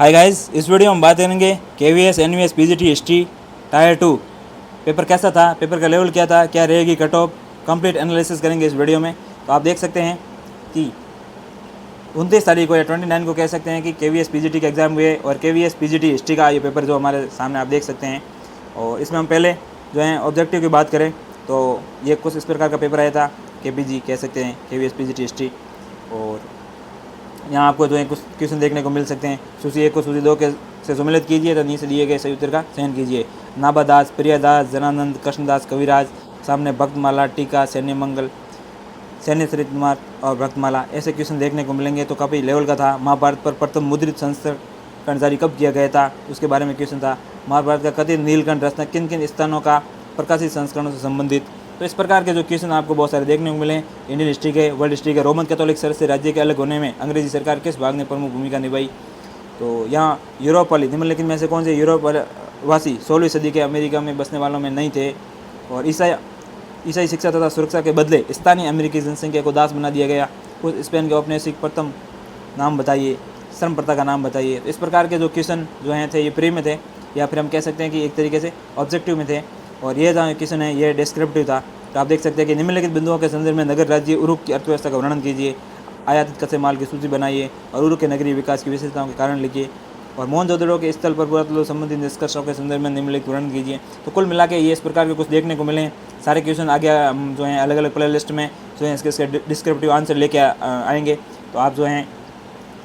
Hi guys, इस video में हम बात करेंगे KVS NVS PGT history tier 2 paper कैसा था, पेपर का लेवल क्या था, क्या रहेगी कट ऑफ, कंप्लीट एनालिसिस करेंगे इस वीडियो में। तो आप देख सकते हैं कि 29 तारीख को या 29 को कह सकते हैं कि केवीएस पीजीटी के एग्ज़ाम हुए और केवीएस पीजीटी हिस्ट्री का ये पेपर जो हमारे सामने आप देख सकते हैं। और इसमें हम पहले जो है ऑब्जेक्टिव की बात करें तो ये कुछ इस प्रकार का पेपर आया था, केपीजी कह सकते हैं, केवीएस पीजीटी हिस्ट्री। और यहाँ आपको जो है कुछ क्वेश्चन देखने को मिल सकते हैं। सूची 1 को सूची 2 के से सम्मिलित कीजिए तो नीचे दिए गए सही उत्तर का चयन कीजिए। नाभादास, प्रियादास, जनानंद, कृष्णदास, कविराज, सामने भक्तमाला, टीका, सैन्य मंगल, सैन्य चरितमार्ग और भक्तमाला, ऐसे क्वेश्चन देखने को मिलेंगे। तो काफ़ी लेवल का था। महाभारत पर प्रथम मुद्रित संस्करण जारी कब किया गया था, उसके बारे में क्वेश्चन था। महाभारत का कथित नीलकंठ रचना किन किन स्थानों का प्रकाशित संस्करणों से संबंधित। तो इस प्रकार के जो क्वेश्चन आपको बहुत सारे देखने को मिले। इंडियन हिस्ट्री के, वर्ल्ड हिस्ट्री के, रोमन कैथोलिक चर्च से राज्य के अलग होने में अंग्रेजी सरकार किस भाग ने प्रमुख भूमिका निभाई। तो यहाँ यूरोप वाली निम्नलिखित में से कौन से यूरोप वासी 16वीं सदी के अमेरिका में बसने वालों में नहीं थे। और ईसाई शिक्षा तथा सुरक्षा के बदले स्थानीय अमेरिकी जनसंख्या को दास बना दिया गया। कुछ स्पेन के औपनिवेशिक प्रथम नाम बताइए, श्रम प्रथा का नाम बताइए। तो इस प्रकार के जो क्वेश्चन जो हैं थे ये प्री में थे, या फिर हम कह सकते हैं कि एक तरीके से ऑब्जेक्टिव में थे। और ये जो क्वेश्चन है ये डिस्क्रिप्टिव था। तो आप देख सकते हैं कि निम्नलिखित बिंदुओं के संदर्भ में नगर राज्य उरुक की अर्थव्यवस्था का वर्णन कीजिए, आयातित कच्चे माल की सूची बनाइए और उरुक के नगरीय विकास की विशेषताओं के कारण लिखिए। और मोहनजोदड़ो के स्थल पर पुरातत्व संबंधित निष्कर्षों के संदर्भ में निम्नलिखित वर्णन कीजिए। तो कुल मिला के ये इस प्रकार के कुछ देखने को मिले। सारे क्वेश्चन आगे हम जो हैं अलग अलग प्ले लिस्ट में जो है इसके डिस्क्रिप्टिव आंसर लेके आएंगे। तो आप जो हैं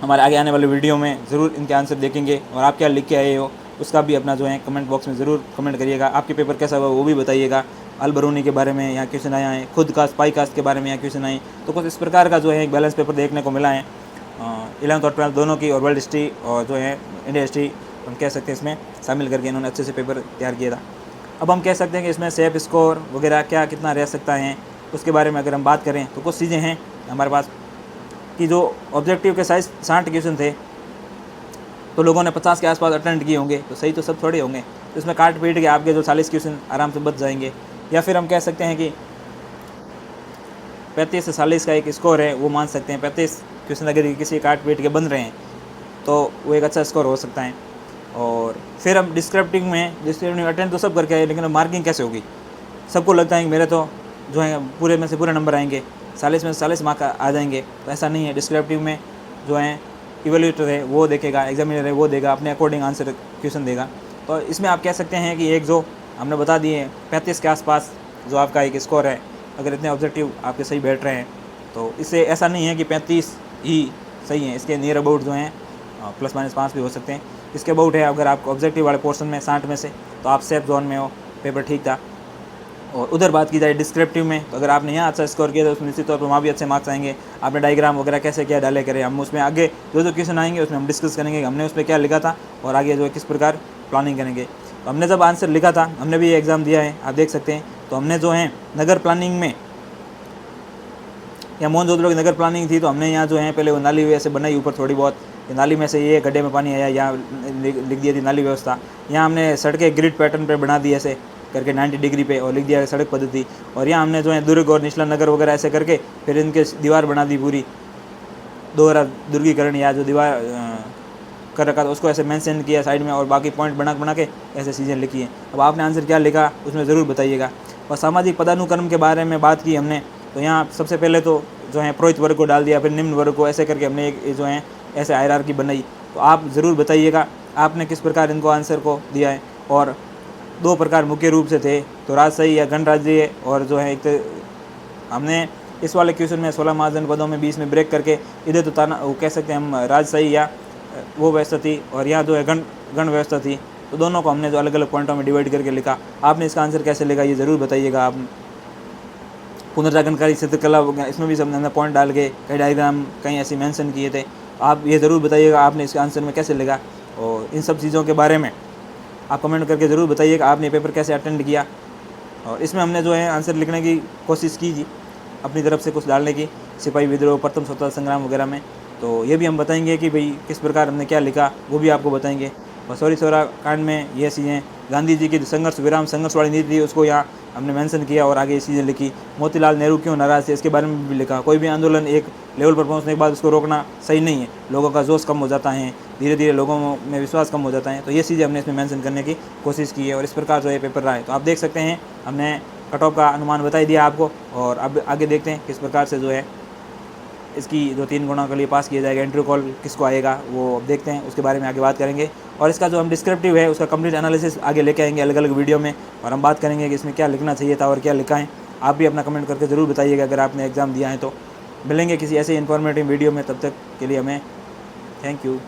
हमारे आगे आने वाले वीडियो में ज़रूर इनके आंसर देखेंगे। और आप क्या लिख के आए हो उसका भी अपना जो है कमेंट बॉक्स में ज़रूर कमेंट करिएगा। आपके पेपर कैसा हुआ वो भी बताइएगा। अलबरूनी के बारे में यहाँ क्वेश्चन आया है, खुद कास्ट, पाई कास्ट के बारे में यहाँ क्वेश्चन आए। तो कुछ इस प्रकार का जो है एक बैलेंस पेपर देखने को मिला है 11th और 12th दोनों की, और वर्ल्ड हिस्ट्री और जो है इंडिया हिस्ट्री हम कह सकते हैं इसमें शामिल करके इन्होंने अच्छे से पेपर तैयार किया था। अब हम कह सकते हैं कि इसमें सेफ स्कोर वगैरह क्या कितना रह सकता है उसके बारे में अगर हम बात करें तो कुछ चीज़ें हैं हमारे पास कि जो ऑब्जेक्टिव के साइज 60 क्वेश्चन थे तो लोगों ने 50 के आसपास अटेंड किए होंगे। तो सही तो सब थोड़े होंगे, तो इसमें काट पीट के आपके जो 40 क्वेश्चन आराम से बच जाएंगे। या फिर हम कह सकते हैं कि 35 से 40 का एक स्कोर है वो मान सकते हैं। 35 क्वेश्चन अगर किसी काट पीट के बन रहे हैं तो वो एक अच्छा स्कोर हो सकता है। और फिर हम डिस्क्रिप्टिव अटेंड तो सब करके आए, लेकिन मार्किंग कैसे होगी। सबको लगता है कि मेरे तो जो है पूरे में से पूरे नंबर आएंगे, 40 में से 40 मार्क आ जाएंगे। तो ऐसा नहीं है। डिस्क्रिप्टिव में जो है इवेल्यूएटर है वो देखेगा, एग्जामिनर है वो देगा, अपने अकॉर्डिंग आंसर क्वेश्चन देगा। तो इसमें आप कह सकते हैं कि एक जो हमने बता दिए 35 के आसपास जो आपका एक स्कोर है, अगर इतने ऑब्जेक्टिव आपके सही बैठ रहे हैं तो इससे ऐसा नहीं है कि 35 ही सही है। इसके नियर अबाउट जो हैं प्लस माइनस 5 भी हो सकते हैं। इसके अबाउट है अगर आपको ऑब्जेक्टिव वाले पोर्शन में 60 में से तो आप सेफ जोन में हो, पेपर ठीक था। और उधर बात की जाए डिस्क्रिप्टिव में तो अगर आपने यहाँ अच्छा स्कोर किया तो उसमें निश्चित तौर पर वहाँ भी अच्छे मार्क्स आएंगे। आपने डायग्राम वगैरह कैसे क्या डाले करें, हम उसमें आगे जो जो क्वेश्चन आएंगे उसमें हम डिस्कस करेंगे हमने उस पर क्या लिखा था और आगे जो है किस प्रकार प्लानिंग करेंगे। तो हमने जब आंसर लिखा था, हमने भी ये एग्ज़ाम दिया है, आप देख सकते हैं। तो हमने जो है नगर प्लानिंग में या मोहनजोदड़ो की नगर प्लानिंग थी तो हमने यहाँ जो है पहले वो नाली वैसे बनाई ऊपर थोड़ी बहुत, नाली में से ये गड्ढे में पानी आया, यहाँ लिख दिया थी नाली व्यवस्था। यहाँ हमने सड़कें ग्रिड पैटर्न पे बना दी ऐसे करके 90 डिग्री पे और लिख दिया सड़क पद्धति। और यहाँ हमने जो है दुर्ग और निचला नगर वगैरह ऐसे करके फिर इनके दीवार बना दी पूरी, दोहरा दुर्गीकरण या जो दीवार कर रखा था उसको ऐसे मेंशन किया साइड में और बाकी पॉइंट बना के ऐसे चीज़ें लिखी हैं। अब आपने आंसर क्या लिखा उसमें ज़रूर बताइएगा। और सामाजिक पदानुक्रम के बारे में बात की हमने, तो यहाँ सबसे पहले तो जो है पुरोहित वर्ग को डाल दिया, फिर निम्न वर्ग को, ऐसे करके हमने एक जो है ऐसे हायरार्की बनाई। तो आप ज़रूर बताइएगा आपने किस प्रकार इनको आंसर को दिया है। और 2 प्रकार मुख्य रूप से थे, तो राजशाही या गणराज्य, और जो है एक तो हमने इस वाले क्वेश्चन में 16 महाजन पदों में 20 में ब्रेक करके इधर तो ताना वो कह सकते हैं हम राजशाही या वो व्यवस्था थी, और यहाँ जो है गण व्यवस्था थी। तो दोनों को हमने जो अलग अलग पॉइंटों में डिवाइड करके लिखा। आपने इसका आंसर कैसे लिखा ये ज़रूर बताइएगा। आप पुनर्जागरणकारी चित्रकला इसमें भी सब हमने पॉइंट डाल के कई डायग्राम कहीं ऐसे मेंशन किए थे। आप ये ज़रूर बताइएगा आपने इसके आंसर में कैसे लिखा। और इन सब चीज़ों के बारे में आप कमेंट करके ज़रूर बताइएगा आपने पेपर कैसे अटेंड किया। और इसमें हमने जो है आंसर लिखने की कोशिश की अपनी तरफ से कुछ डालने की, सिपाही विद्रोह, प्रथम स्वतंत्रता संग्राम वगैरह में। तो ये भी हम बताएंगे कि भाई किस प्रकार हमने क्या लिखा, वो भी आपको बताएंगे। बसौरी सौरा कांड में ये चीज़ें, गांधी जी की संघर्ष विराम संघर्ष वाली नीति थी उसको यहाँ हमने मेंशन किया और आगे ये चीज़ें लिखी। मोतीलाल नेहरू क्यों नाराज़ थे इसके बारे में भी लिखा। कोई भी आंदोलन एक लेवल पर पहुंचने के बाद उसको रोकना सही नहीं है, लोगों का जोश कम हो जाता है, धीरे धीरे लोगों में विश्वास कम हो जाता है। तो ये चीज़ें हमने इसमें मेंशन करने की कोशिश की है और इस प्रकार जो है पेपर रहा है। तो आप देख सकते हैं हमने कट ऑफ का अनुमान बता ही दिया आपको, और अब आगे देखते हैं किस प्रकार से जो है इसकी जो 3 गुणों के लिए पास किया जाएगा, इंटरव्यू कॉल किसको आएगा वो अब देखते हैं, उसके बारे में आगे बात करेंगे। और इसका जो हम डिस्क्रिप्टिव है उसका कंप्लीट एनालिसिस आगे लेके आएंगे अलग अलग वीडियो में, और हम बात करेंगे कि इसमें क्या लिखना चाहिए था और क्या लिखा है। आप भी अपना कमेंट करके ज़रूर बताइएगा अगर आपने एग्ज़ाम दिया है तो। मिलेंगे किसी ऐसे इन्फॉर्मेटिव वीडियो में, तब तक के लिए हमें थैंक यू।